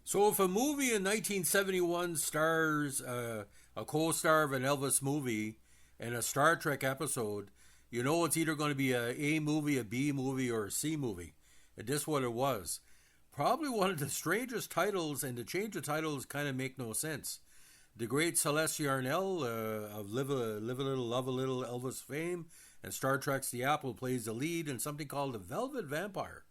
So if a movie in 1971 stars a co-star of an Elvis movie and a Star Trek episode, you know it's either going to be a movie, a B movie, or a C movie. And this what it was. Probably one of the strangest titles, and the change of titles kind of make no sense. The great Celeste Yarnell of Live a Little, Love a Little, Elvis fame, and Star Trek's The Apple plays the lead in something called The Velvet Vampire,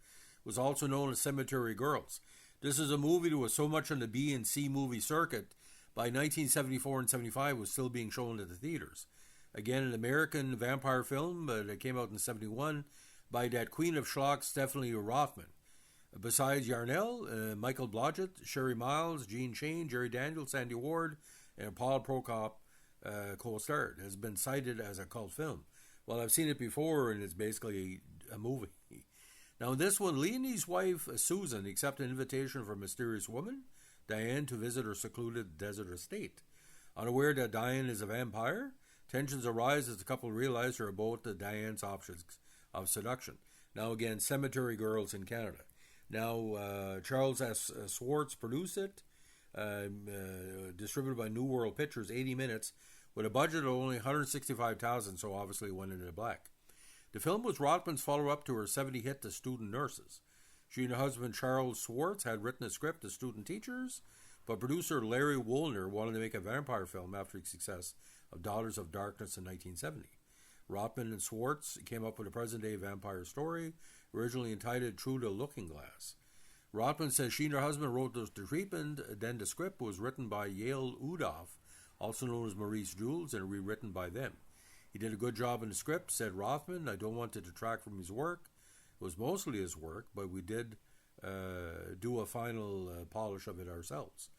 was also known as Cemetery Girls. This is a movie that was so much on the B and C movie circuit, by 1974 and 75 was still being shown at the theaters. Again, an American vampire film that came out in 71 by that queen of schlock, Stephanie Rothman. Besides Yarnell, Michael Blodgett, Sherry Miles, Gene Shane, Jerry Daniels, Sandy Ward, and Paul Prokop co-starred. It has been cited as a cult film. Well, I've seen it before, and it's basically a movie. Now, in this one, Leonie's wife, Susan, accepts an invitation from a mysterious woman, Diane, to visit her secluded desert estate. Unaware that Diane is a vampire, tensions arise as the couple realize they're both Diane's options of seduction. Now, again, Cemetery Girls in Canada. Now, Charles S. Schwartz produced it, distributed by New World Pictures, 80 minutes, with a budget of only $165,000, so obviously it went into the black. The film was Rothman's follow-up to her 70 hit The Student Nurses. She and her husband Charles Schwartz had written a script to student teachers, but producer Larry Woolner wanted to make a vampire film after the success of Daughters of Darkness in 1970. Rothman and Schwartz came up with a present-day vampire story, originally entitled Through the Looking Glass. Rothman says she and her husband wrote the treatment, then the script was written by Yale Udoff, also known as Maurice Jules, and rewritten by them. He did a good job in the script, said Rothman. I don't want to detract from his work. It was mostly his work, but we did do a final polish of it ourselves.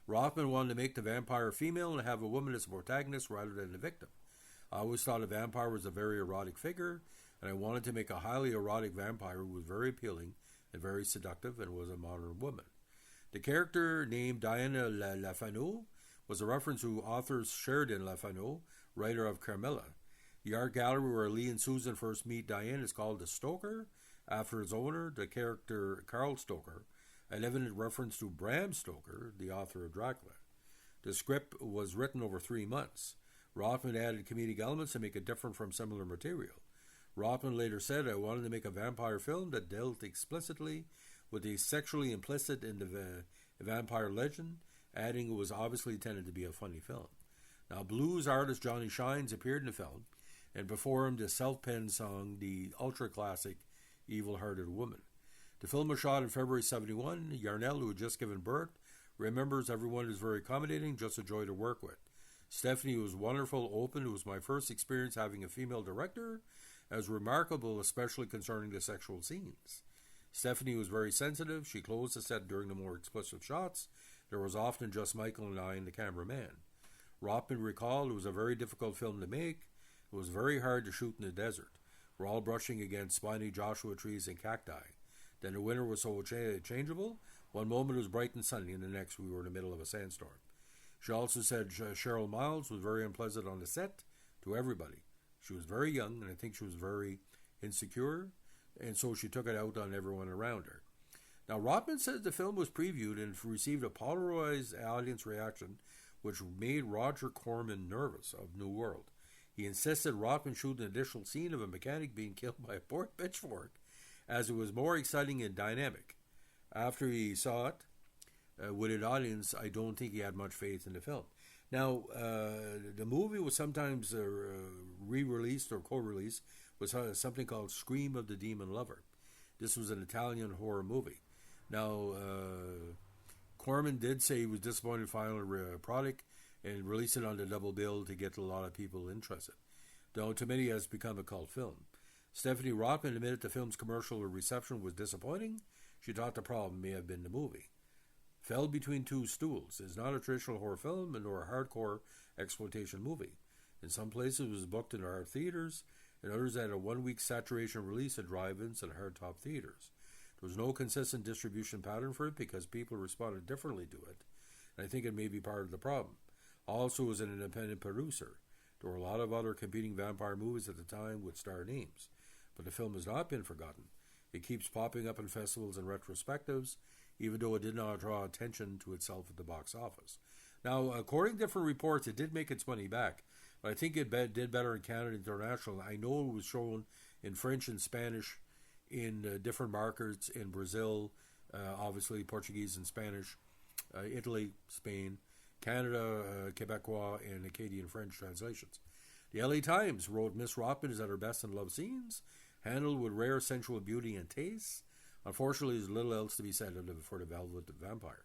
Rothman wanted to make the vampire female and have a woman as a protagonist rather than the victim. I always thought a vampire was a very erotic figure, and I wanted to make a highly erotic vampire who was very appealing and very seductive and was a modern woman. The character named Diana Lafanu was a reference to author Sheridan Lafanu, writer of Carmilla. The art gallery where Lee and Susan first meet Diane is called The Stoker, after its owner, the character Carl Stoker, an evident reference to Bram Stoker, the author of Dracula. The script was written over 3 months. Rothman added comedic elements to make it different from similar material. Rothman later said, I wanted to make a vampire film that dealt explicitly with the sexually implicit in the vampire legend, adding it was obviously intended to be a funny film. Now, blues artist Johnny Shines appeared in the film and performed the self-penned song, the ultra-classic Evil-Hearted Woman. The film was shot in February 71. Yarnell, who had just given birth, remembers everyone was very accommodating, just a joy to work with. Stephanie was wonderful, open. It was my first experience having a female director. It was remarkable, especially concerning the sexual scenes. Stephanie was very sensitive. She closed the set during the more explicit shots. There was often just Michael and I and the cameraman. Rothman recalled it was a very difficult film to make. It was very hard to shoot in the desert. We're all brushing against spiny Joshua trees and cacti. Then the winter was so changeable. One moment it was bright and sunny, and the next we were in the middle of a sandstorm. She also said Cheryl Miles was very unpleasant on the set to everybody. She was very young, and I think she was very insecure, and so she took it out on everyone around her. Now, Rothman says the film was previewed and received a polarized audience reaction, which made Roger Corman nervous of New World. He insisted Rothman shoot an additional scene of a mechanic being killed by a pitchfork, as it was more exciting and dynamic. After he saw it with an audience, I don't think he had much faith in the film. Now, the movie was sometimes re-released or co-released with something called Scream of the Demon Lover. This was an Italian horror movie. Now, Corman did say he was disappointed in the final product and released it on the double bill to get a lot of people interested, though to many it has become a cult film. Stephanie Rothman admitted the film's commercial reception was disappointing. She thought the problem may have been the movie. Fell between two stools. It is not a traditional horror film nor a hardcore exploitation movie. In some places it was booked in our theaters, and others had a 1-week saturation release at drive-ins and hardtop theaters. There was no consistent distribution pattern for it because people responded differently to it, and I think it may be part of the problem. Also, was an independent producer. There were a lot of other competing vampire movies at the time with star names, but the film has not been forgotten. It keeps popping up in festivals and retrospectives. even though it did not draw attention to itself at the box office. Now, according to different reports, it did make its money back, but I think it did better in Canada International. I know it was shown in French and Spanish in different markets, in Brazil, obviously Portuguese and Spanish, Italy, Spain, Canada, Quebecois, and Acadian French translations. The LA Times wrote, Miss Rothman is at her best in love scenes, handled with rare sensual beauty and taste. Unfortunately, there's little else to be said for the Velvet Vampire.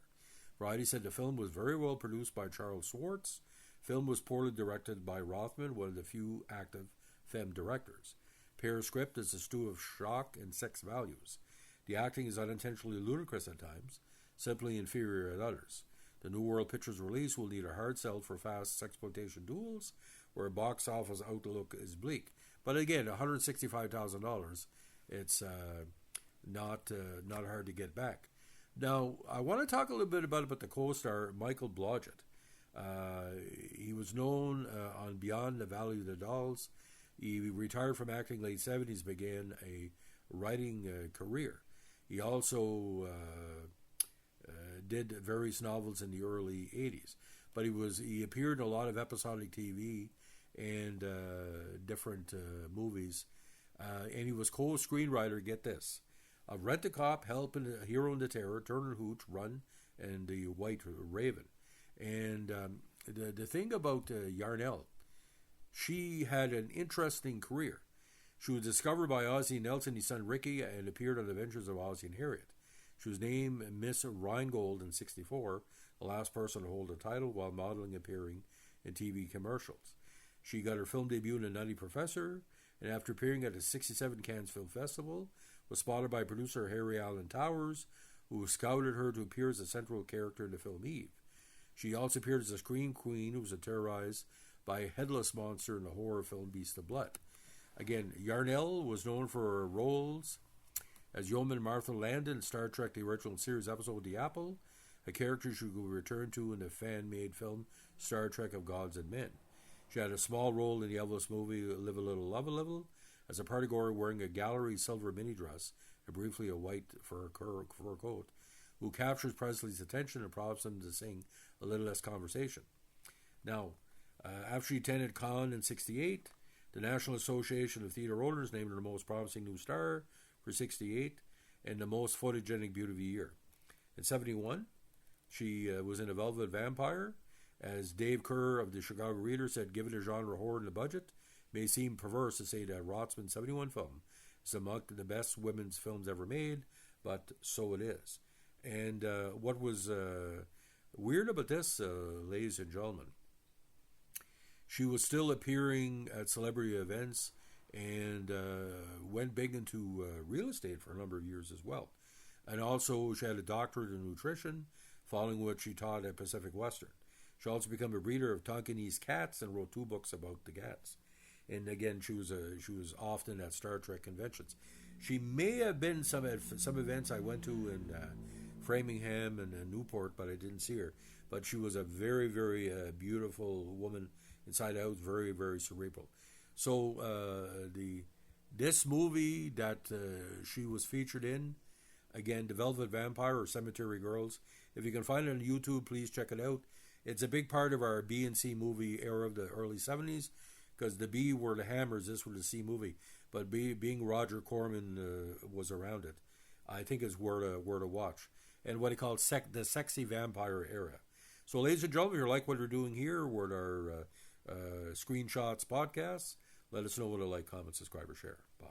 Variety said the film was very well produced by Charles Schwartz. Film was poorly directed by Rothman, one of the few active Femme directors. Pear's script is a stew of shock and sex values. The acting is unintentionally ludicrous at times, simply inferior at others. The New World Pictures release will need a hard sell for fast sexploitation duels, where box office outlook is bleak. But again, $165,000, it's not hard to get back. Now, I want to talk a little bit about the co-star, Michael Blodgett. He was known on Beyond the Valley of the Dolls. He retired from acting late 70s, began a writing career. He also did various novels in the early 80s. But he appeared in a lot of episodic TV and different movies. And he was co-screenwriter, get this, of Rent-A-Cop, Help, and Hero in the Terror, Turner Hooch, Run, and The White Raven. And the thing about Yarnell, she had an interesting career. She was discovered by Ozzie Nelson, his son Ricky, and appeared on Adventures of Ozzie and Harriet. She was named Miss Rheingold in '64, the last person to hold the title, while modeling, appearing in TV commercials. She got her film debut in The Nutty Professor, and after appearing at the '67 Cannes Film Festival, was spotted by producer Harry Allen Towers, who scouted her to appear as a central character in the film Eve. She also appeared as a scream queen who was terrorized by a headless monster in the horror film Beast of Blood. Again, Yarnell was known for her roles as Yeoman Martha Landon in Star Trek The Original Series episode The Apple, a character she would return to in the fan-made film Star Trek of Gods and Men. She had a small role in the Elvis movie Live a Little, Love a Little, as a party-goer wearing a gallery silver mini dress and briefly a white fur coat, who captures Presley's attention and prompts him to sing A Little Less Conversation. Now, after she attended Cannes in '68, the National Association of Theatre Owners named her the most promising new star for '68 and the most photogenic beauty of the year. In '71, she was in A Velvet Vampire. As Dave Kerr of the Chicago Reader said, given a genre horror in the budget, it may seem perverse to say that Rothman's '71 film is among the best women's films ever made, but so it is. And what was weird about this, ladies and gentlemen, she was still appearing at celebrity events and went big into real estate for a number of years as well. And also she had a doctorate in nutrition, following which she taught at Pacific Western. She also became a breeder of Tonkinese cats and wrote 2 books about the cats. And again, she was often at Star Trek conventions. She may have been some events I went to in Framingham and Newport, but I didn't see her. But she was a very, very beautiful woman inside out, very, very cerebral. So this movie that she was featured in, again, The Velvet Vampire or Cemetery Girls, if you can find it on YouTube, please check it out. It's a big part of our B and C movie era of the early 70s, because the B were the Hammers, this was the C movie. But being Roger Corman was around it, I think it's where to watch. And what he called the sexy vampire era. So, ladies and gentlemen, if you like what we're doing here with our Screenshots podcasts, let us know what to like, comment, subscribe, or share. Bye.